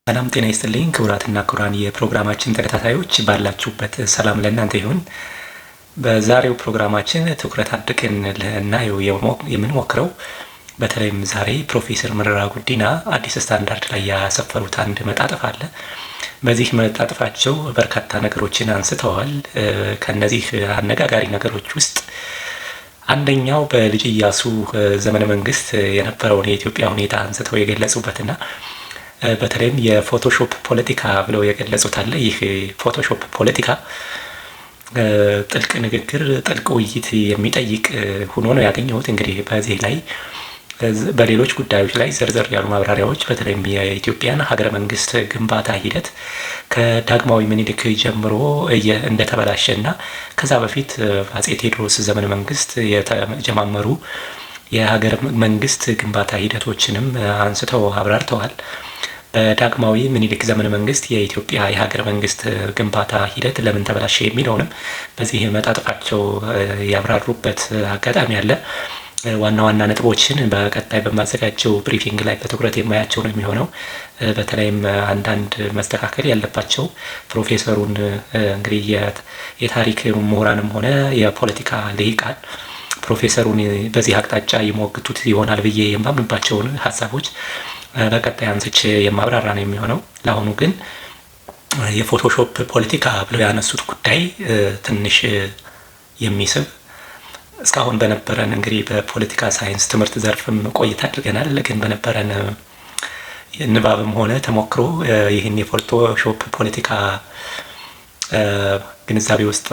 ሰላም ጤና ይስጥልኝ ክቡራትና ክቡራን የፕሮግራማችን ተከታታዮች ባላችሁበት ሰላም ለእናንተ ይሁን። በዛሬው ፕሮግራማችን ትኩረት አድርገን ልናየው የምንሞክረው በተለይም ዛሬ ፕሮፌሰር መረራ ጉዲና አዲስ ስታንዳርድ ላይ ያሰፈሩት አንድ መጣጥፍ አለ። በዚህ መጣጥፋቸው በርካታ ነገሮችን አንስተዋል። ከነዚህ አነጋጋሪ ነገሮች ውስጥ አንደኛው በልጅ ኢያሱ ዘመነ መንግስት የነበረውን የኢትዮጵያ ሁኔታ አንስተው የገለጹበትና በተለይም የፎቶሾፕ ፖለቲካ ብለው የገለጹት አለ። ይህ ፎቶሾፕ ፖለቲካ ጥልቅ ንግግር፣ ጥልቅ ውይይት የሚጠይቅ ሆኖ ነው ያገኘሁት። እንግዲህ በዚህ ላይ በሌሎች ጉዳዮች ላይ ዘርዘር ያሉ ማብራሪያዎች በተለይም የኢትዮጵያን ሀገረ መንግስት ግንባታ ሂደት ከዳግማዊ ምኒልክ ጀምሮ እንደተበላሸና ከዛ በፊት አጼ ቴዎድሮስ ዘመነ መንግስት የተጀማመሩ የሀገረ መንግስት ግንባታ ሂደቶችንም አንስተው አብራርተዋል። በዳግማዊ ምኒልክ ዘመነ መንግስት የኢትዮጵያ የሀገረ መንግስት ግንባታ ሂደት ለምን ተበላሸ የሚለውንም በዚህ መጣጥፋቸው ያብራሩበት አጋጣሚ አለ። ዋና ዋና ነጥቦችን በቀጣይ በማዘጋጀው ብሪፊንግ ላይ በትኩረት የማያቸው ነው የሚሆነው። በተለይም አንዳንድ መስተካከል ያለባቸው ፕሮፌሰሩን እንግዲህ የታሪክ ምሁራንም ሆነ የፖለቲካ ልሂቃን ፕሮፌሰሩን በዚህ አቅጣጫ ይሞግቱት ይሆናል ብዬ የማምንባቸውን ሀሳቦች በቀጣይ አንስቼ የማብራራ ነው የሚሆነው። ለአሁኑ ግን የፎቶሾፕ ፖለቲካ ብለው ያነሱት ጉዳይ ትንሽ የሚስብ እስካሁን በነበረን እንግዲህ በፖለቲካ ሳይንስ ትምህርት ዘርፍም ቆይታ አድርገናል። ግን በነበረን ንባብም ሆነ ተሞክሮ ይህን የፎቶሾፕ ፖለቲካ ግንዛቤ ውስጥ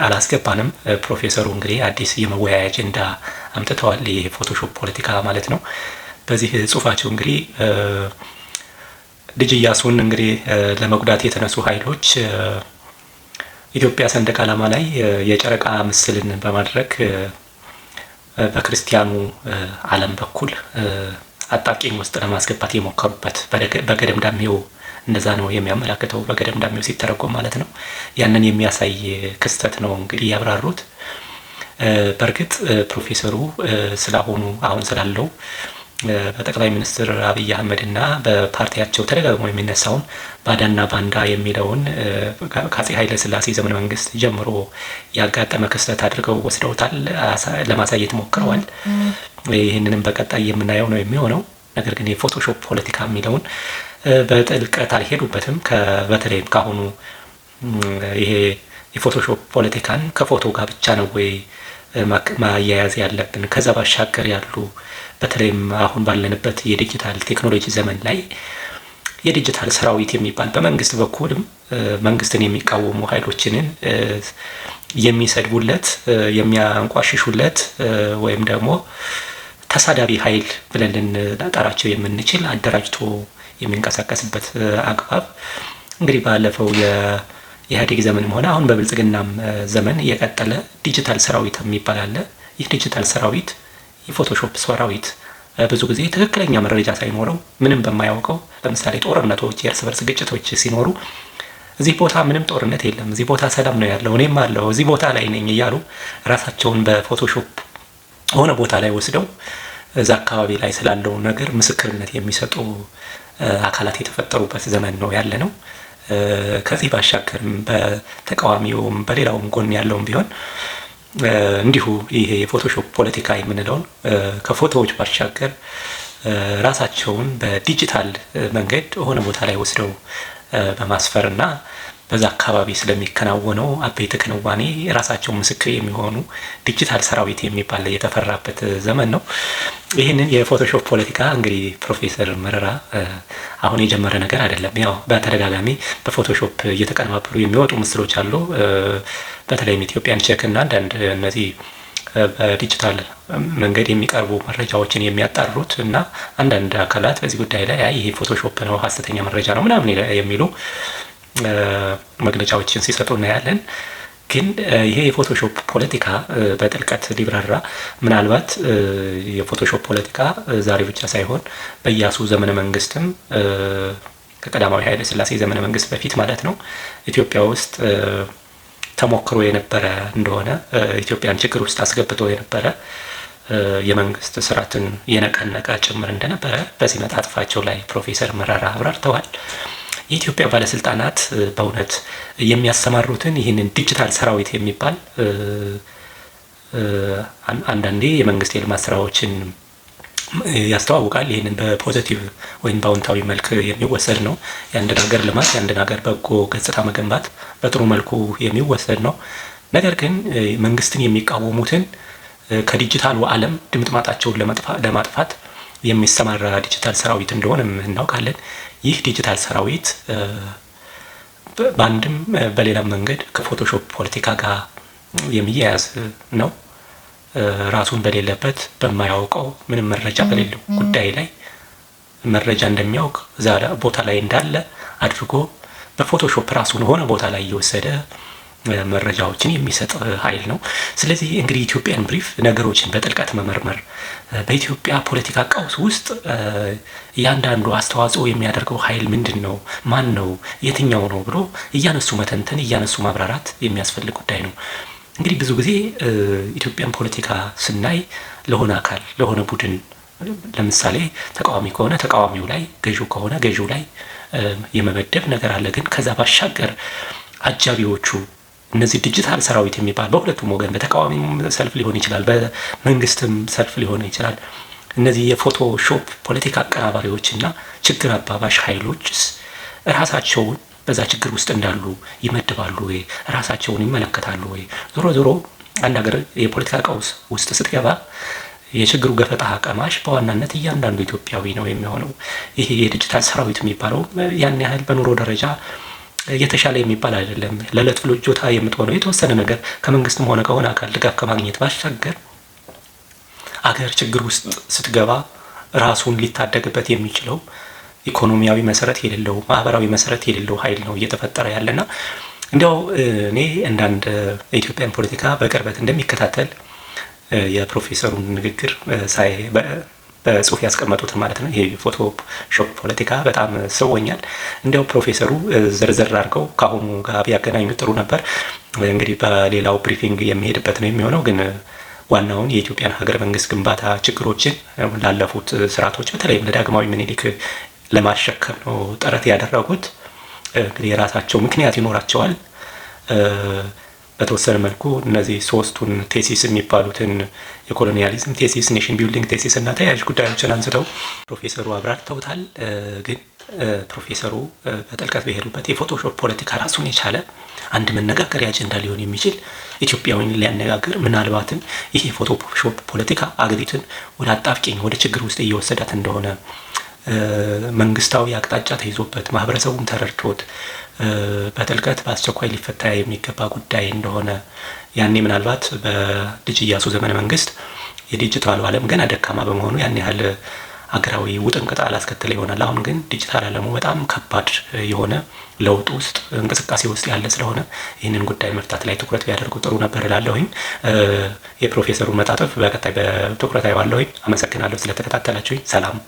አላስገባንም። ፕሮፌሰሩ እንግዲህ አዲስ የመወያያ አጀንዳ አምጥተዋል። ይህ የፎቶሾፕ ፖለቲካ ማለት ነው። በዚህ ጽሁፋቸው እንግዲህ ልጅ ኢያሱን እንግዲህ ለመጉዳት የተነሱ ኃይሎች ኢትዮጵያ ሰንደቅ ዓላማ ላይ የጨረቃ ምስልን በማድረግ በክርስቲያኑ ዓለም በኩል አጣብቂኝ ውስጥ ለማስገባት የሞከሩበት በገደምዳሜው እንደዛ ነው የሚያመላክተው። በገደምዳሜው ሲተረጎም ማለት ነው። ያንን የሚያሳይ ክስተት ነው እንግዲህ ያብራሩት። በእርግጥ ፕሮፌሰሩ አሁን ስላለው በጠቅላይ ሚኒስትር አብይ አህመድ እና በፓርቲያቸው ተደጋግሞ የሚነሳውን ባዳና ባንዳ የሚለውን ከአፄ ኃይለ ሥላሴ ዘመነ መንግስት ጀምሮ ያጋጠመ ክስተት አድርገው ወስደውታል፣ ለማሳየት ሞክረዋል። ይህንንም በቀጣይ የምናየው ነው የሚሆነው። ነገር ግን የፎቶሾፕ ፖለቲካ የሚለውን በጥልቀት አልሄዱበትም። በተለይም ካሁኑ ይሄ የፎቶሾፕ ፖለቲካን ከፎቶ ጋር ብቻ ነው ወይ ማያያዝ ያለብን? ከዛ ባሻገር ያሉ በተለይም አሁን ባለንበት የዲጂታል ቴክኖሎጂ ዘመን ላይ የዲጂታል ሰራዊት የሚባል በመንግስት በኩልም መንግስትን የሚቃወሙ ኃይሎችንን የሚሰድቡለት፣ የሚያንቋሽሹለት ወይም ደግሞ ተሳዳቢ ኃይል ብለን ልንጠራቸው የምንችል አደራጅቶ የሚንቀሳቀስበት አግባብ እንግዲህ ባለፈው የኢህአዴግ ዘመንም ሆነ አሁን በብልጽግናም ዘመን የቀጠለ ዲጂታል ሰራዊት የሚባል አለ። ይህ ዲጂታል ሰራዊት የፎቶሾፕ ሰራዊት ብዙ ጊዜ ትክክለኛ መረጃ ሳይኖረው ምንም በማያውቀው ለምሳሌ ጦርነቶች፣ የእርስ በርስ ግጭቶች ሲኖሩ እዚህ ቦታ ምንም ጦርነት የለም፣ እዚህ ቦታ ሰላም ነው ያለው፣ እኔም አለው እዚህ ቦታ ላይ ነኝ እያሉ ራሳቸውን በፎቶሾፕ ሆነ ቦታ ላይ ወስደው እዛ አካባቢ ላይ ስላለው ነገር ምስክርነት የሚሰጡ አካላት የተፈጠሩበት ዘመን ነው ያለ ነው። ከዚህ ባሻገርም በተቃዋሚውም በሌላውም ጎን ያለውም ቢሆን እንዲሁ ይሄ የፎቶሾፕ ፖለቲካ የምንለውን ከፎቶዎች ባሻገር ራሳቸውን በዲጂታል መንገድ ሆነ ቦታ ላይ ወስደው በማስፈርና በዛ አካባቢ ስለሚከናወነው አበይት ክንዋኔ ራሳቸው ምስክር የሚሆኑ ዲጂታል ሰራዊት የሚባል የተፈራበት ዘመን ነው። ይህንን የፎቶሾፕ ፖለቲካ እንግዲህ ፕሮፌሰር መረራ አሁን የጀመረ ነገር አይደለም። ያው በተደጋጋሚ በፎቶሾፕ እየተቀነባበሩ የሚወጡ ምስሎች አሉ። በተለይም ኢትዮጵያን ቼክ እና አንዳንድ እነዚህ በዲጂታል መንገድ የሚቀርቡ መረጃዎችን የሚያጣሩት እና አንዳንድ አካላት በዚህ ጉዳይ ላይ ይሄ ፎቶሾፕ ነው፣ ሀሰተኛ መረጃ ነው ምናምን የሚሉ መግለጫዎችን ሲሰጡ እናያለን። ግን ይሄ የፎቶሾፕ ፖለቲካ በጥልቀት ሊብራራ ምናልባት የፎቶሾፕ ፖለቲካ ዛሬ ብቻ ሳይሆን በኢያሱ ዘመነ መንግስትም ከቀዳማዊ ኃይለ ሥላሴ ዘመነ መንግስት በፊት ማለት ነው ኢትዮጵያ ውስጥ ተሞክሮ የነበረ እንደሆነ ኢትዮጵያን ችግር ውስጥ አስገብቶ የነበረ የመንግስት ስርዓትን የነቀነቀ ጭምር እንደነበረ በዚህ መጣጥፋቸው ላይ ፕሮፌሰር መረራ አብራርተዋል። የኢትዮጵያ ባለስልጣናት በእውነት የሚያሰማሩትን ይህንን ዲጂታል ሰራዊት የሚባል አንዳንዴ የመንግስት የልማት ስራዎችን ያስተዋውቃል። ይህንን በፖዚቲቭ ወይም በአዎንታዊ መልክ የሚወሰድ ነው። የአንድን ሀገር ልማት የአንድን ሀገር በጎ ገጽታ መገንባት በጥሩ መልኩ የሚወሰድ ነው። ነገር ግን መንግስትን የሚቃወሙትን ከዲጂታሉ ዓለም ድምጥማጣቸውን ለማጥፋት የሚሰማራ ዲጂታል ሰራዊት እንደሆነም እናውቃለን። ይህ ዲጂታል ሰራዊት በአንድም በሌላም መንገድ ከፎቶሾፕ ፖለቲካ ጋር የሚያያዝ ነው። ራሱን በሌለበት በማያውቀው ምንም መረጃ በሌለው ጉዳይ ላይ መረጃ እንደሚያውቅ እዛ ቦታ ላይ እንዳለ አድርጎ በፎቶሾፕ ራሱን ሆነ ቦታ ላይ እየወሰደ መረጃዎችን የሚሰጥ ኃይል ነው። ስለዚህ እንግዲህ ኢትዮጵያን ብሪፍ ነገሮችን በጥልቀት መመርመር በኢትዮጵያ ፖለቲካ ቀውስ ውስጥ እያንዳንዱ አስተዋጽኦ የሚያደርገው ኃይል ምንድን ነው፣ ማን ነው፣ የትኛው ነው ብሎ እያነሱ መተንተን እያነሱ ማብራራት የሚያስፈልግ ጉዳይ ነው። እንግዲህ ብዙ ጊዜ ኢትዮጵያን ፖለቲካ ስናይ ለሆነ አካል ለሆነ ቡድን ለምሳሌ ተቃዋሚ ከሆነ ተቃዋሚው ላይ፣ ገዢው ከሆነ ገዢው ላይ የመመደብ ነገር አለ። ግን ከዛ ባሻገር አጃቢዎቹ እነዚህ ዲጂታል ሰራዊት የሚባል በሁለቱም ወገን በተቃዋሚም ሰልፍ ሊሆን ይችላል፣ በመንግስትም ሰልፍ ሊሆን ይችላል። እነዚህ የፎቶሾፕ ፖለቲካ አቀናባሪዎችና ችግር አባባሽ ኃይሎችስ ራሳቸውን በዛ ችግር ውስጥ እንዳሉ ይመድባሉ ወይ? ራሳቸውን ይመለከታሉ ወይ? ዞሮ ዞሮ አንድ ሀገር የፖለቲካ ቀውስ ውስጥ ስትገባ የችግሩ ገፈጣ ቀማሽ በዋናነት እያንዳንዱ ኢትዮጵያዊ ነው የሚሆነው። ይሄ የዲጂታል ሰራዊት የሚባለው ያን ያህል በኑሮ ደረጃ የተሻለ የሚባል አይደለም። ለዕለት ፍጆታ የምትሆነው የተወሰነ ነገር ከመንግስትም ሆነ ከሆነ አካል ድጋፍ ከማግኘት ባሻገር አገር ችግር ውስጥ ስትገባ ራሱን ሊታደግበት የሚችለው ኢኮኖሚያዊ መሰረት የሌለው ማህበራዊ መሰረት የሌለው ኃይል ነው እየተፈጠረ ያለና እንዲያው እኔ እንዳንድ የኢትዮጵያን ፖለቲካ በቅርበት እንደሚከታተል የፕሮፌሰሩን ንግግር ሳይ በጽሁፍ ያስቀመጡት ማለት ነው። ይሄ ፎቶሾፕ ፖለቲካ በጣም ስቦኛል። እንዲያው ፕሮፌሰሩ ዝርዝር አድርገው ከአሁኑ ጋር ቢያገናኙ ጥሩ ነበር። እንግዲህ በሌላው ብሪፊንግ የሚሄድበት ነው የሚሆነው። ግን ዋናውን የኢትዮጵያን ሀገረ መንግስት ግንባታ ችግሮችን ላለፉት ስርዓቶች በተለይም ለዳግማዊ ምኒልክ ለማሸከም ነው ጥረት ያደረጉት። እንግዲህ የራሳቸው ምክንያት ይኖራቸዋል። በተወሰነ መልኩ እነዚህ ሶስቱን ቴሲስ የሚባሉትን የኮሎኒያሊዝም ቴሲስ፣ ኔሽን ቢልዲንግ ቴሲስ እና ተያያዥ ጉዳዮችን አንስተው ፕሮፌሰሩ አብራርተውታል። ግን ፕሮፌሰሩ በጥልቀት በሄዱበት የፎቶሾፕ ፖለቲካ ራሱን የቻለ አንድ መነጋገሪያ አጀንዳ ሊሆን የሚችል ኢትዮጵያዊን ሊያነጋግር ምናልባትም ይሄ የፎቶሾፕ ፖለቲካ አገሪቱን ወደ አጣብቂኝ ወደ ችግር ውስጥ እየወሰዳት እንደሆነ መንግስታዊ አቅጣጫ ተይዞበት ማህበረሰቡም ተረድቶት በጥልቀት በአስቸኳይ ሊፈታ የሚገባ ጉዳይ እንደሆነ ያኔ ምናልባት በልጅ ኢያሱ ዘመነ መንግስት የዲጂታሉ ዓለም ገና ደካማ በመሆኑ ያን ያህል አገራዊ ውጥንቅጥ አላስከተለ ይሆናል። አሁን ግን ዲጂታል ዓለሙ በጣም ከባድ የሆነ ለውጥ ውስጥ እንቅስቃሴ ውስጥ ያለ ስለሆነ ይህንን ጉዳይ መፍታት ላይ ትኩረት ቢያደርጉ ጥሩ ነበር እላለሁኝ። የፕሮፌሰሩን መጣጥፍ በቀጣይ በትኩረት አየዋለሁኝ። አመሰግናለሁ ስለተከታተላችሁኝ። ሰላም።